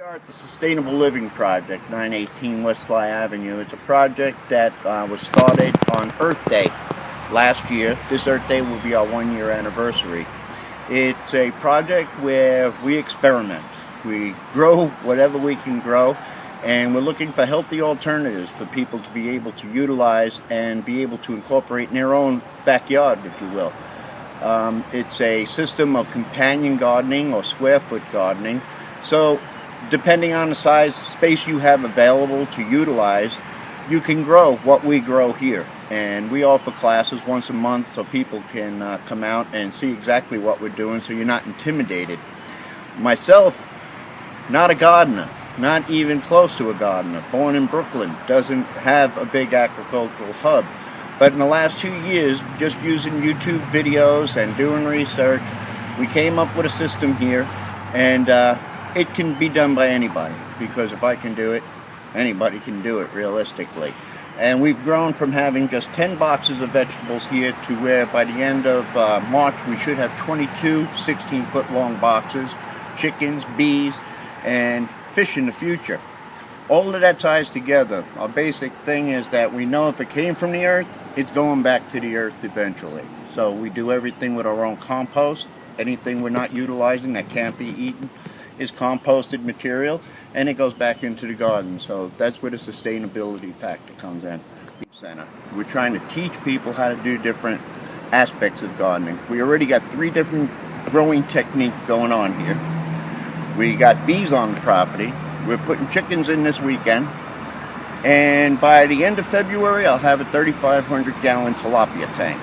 Start the Sustainable Living Project, 918 West Sly Avenue. It's a project that was started on Earth Day last year. This Earth Day will be our 1-year anniversary. It's a project where we experiment. We grow whatever we can grow, and we're looking for healthy alternatives for people to be able to utilize and be able to incorporate in their own backyard, if you will. It's a system of companion gardening or square foot gardening. So depending on the size space you have available to utilize, you can grow what we grow here. And we offer classes once a month so people can come out and see exactly what we're doing so you're not intimidated. Myself, not a gardener, not even close to a gardener, born in Brooklyn, doesn't have a big agricultural hub. But in the last 2 years, just using YouTube videos and doing research, we came up with a system here, and it can be done by anybody, because if I can do it, anybody can do it realistically. And we've grown from having just 10 boxes of vegetables here to where by the end of March we should have 22 16-foot long boxes, chickens, bees, and fish in the future. All of that ties together. Our basic thing is that we know if it came from the earth, it's going back to the earth eventually. So we do everything with our own compost. Anything we're not utilizing that can't be eaten is composted material, and it goes back into the garden. So that's where the sustainability factor comes in. We're trying to teach people how to do different aspects of gardening. We already got 3 different growing techniques going on here. We got bees on the property. We're putting chickens in this weekend, and by the end of February I'll have a 3,500-gallon tilapia tank,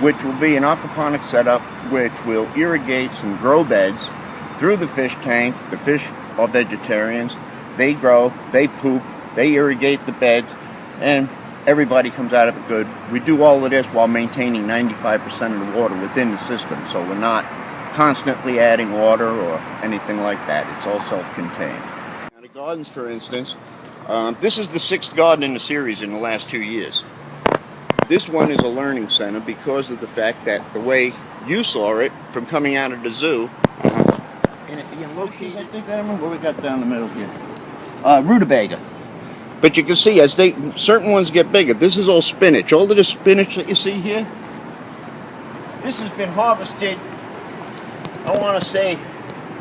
which will be an aquaponic setup which will irrigate some grow beds through the fish tank. The fish are vegetarians. They grow, they poop, they irrigate the beds, and everybody comes out of it good. We do all of this while maintaining 95% of the water within the system, so we're not constantly adding water or anything like that. It's all self-contained. Now the gardens, for instance, this is the 6th garden in the series in the last 2 years. This one is a learning center because of the fact that the way you saw it from coming out of the zoo, and it being located, I think I remember what we got down the middle here. Rutabaga. But you can see as certain ones get bigger, this is all spinach. All of the spinach that you see here, this has been harvested, I want to say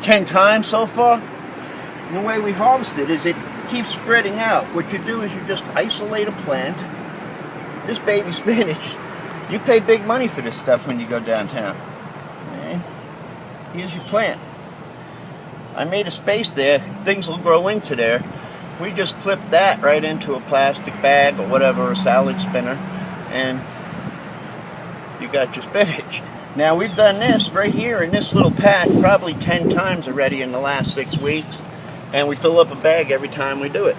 10 times so far. And the way we harvest it is it keeps spreading out. What you do is you just isolate a plant. This baby spinach, you pay big money for this stuff when you go downtown. Okay. Here's your plant. I made a space there, things will grow into there. We just clip that right into a plastic bag or whatever, a salad spinner, and you got your spinach. Now we've done this right here in this little patch probably 10 times already in the last 6 weeks, and we fill up a bag every time we do it,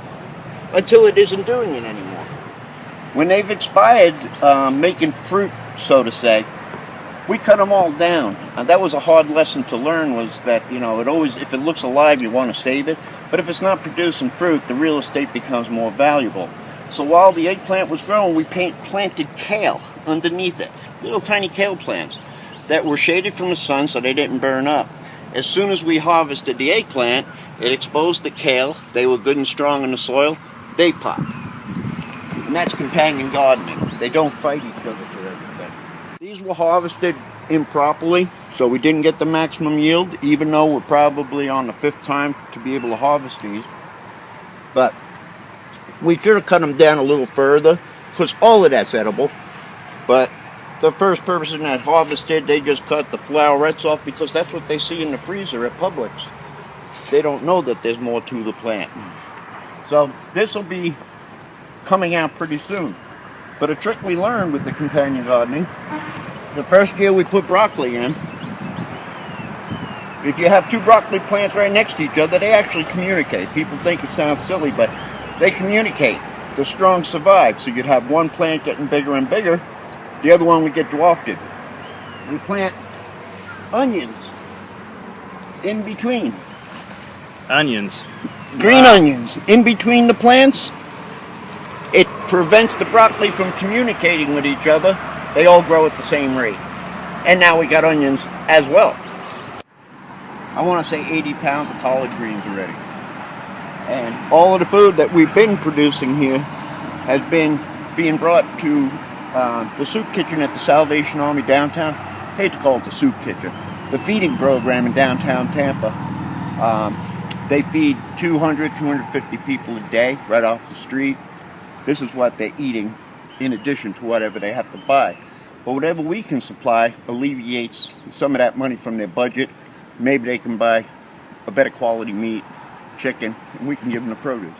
until it isn't doing it anymore. When they've expired, making fruit, so to say, we cut them all down. That was a hard lesson to learn, was that, you know, it always, if it looks alive, you want to save it. But if it's not producing fruit, the real estate becomes more valuable. So while the eggplant was growing, we planted kale underneath it. Little tiny kale plants that were shaded from the sun so they didn't burn up. As soon as we harvested the eggplant, it exposed the kale. They were good and strong in the soil. They popped. And that's companion gardening. They don't fight each other for everything. These were harvested improperly, so we didn't get the maximum yield, even though we're probably on the 5th time to be able to harvest these. But we should have cut them down a little further, because all of that's edible. But the first person that harvested, they just cut the flowerets off because that's what they see in the freezer at Publix. They don't know that there's more to the plant. So this will be coming out pretty soon. But a trick we learned with the companion gardening, the first year we put broccoli in, if you have 2 broccoli plants right next to each other, they actually communicate. People think it sounds silly, but they communicate. The strong survive. So you'd have one plant getting bigger and bigger, the other one would get dwarfed. We plant onions in between. Onions. Green onions in between the plants. It prevents the broccoli from communicating with each other. They all grow at the same rate. And now we got onions as well. I want to say 80 pounds of collard greens already. And all of the food that we've been producing here has been being brought to the soup kitchen at the Salvation Army downtown. I hate to call it the soup kitchen. The feeding program in downtown Tampa. They feed 200, 250 people a day right off the street. This is what they're eating in addition to whatever they have to buy. But whatever we can supply alleviates some of that money from their budget. Maybe they can buy a better quality meat, chicken, and we can give them the produce.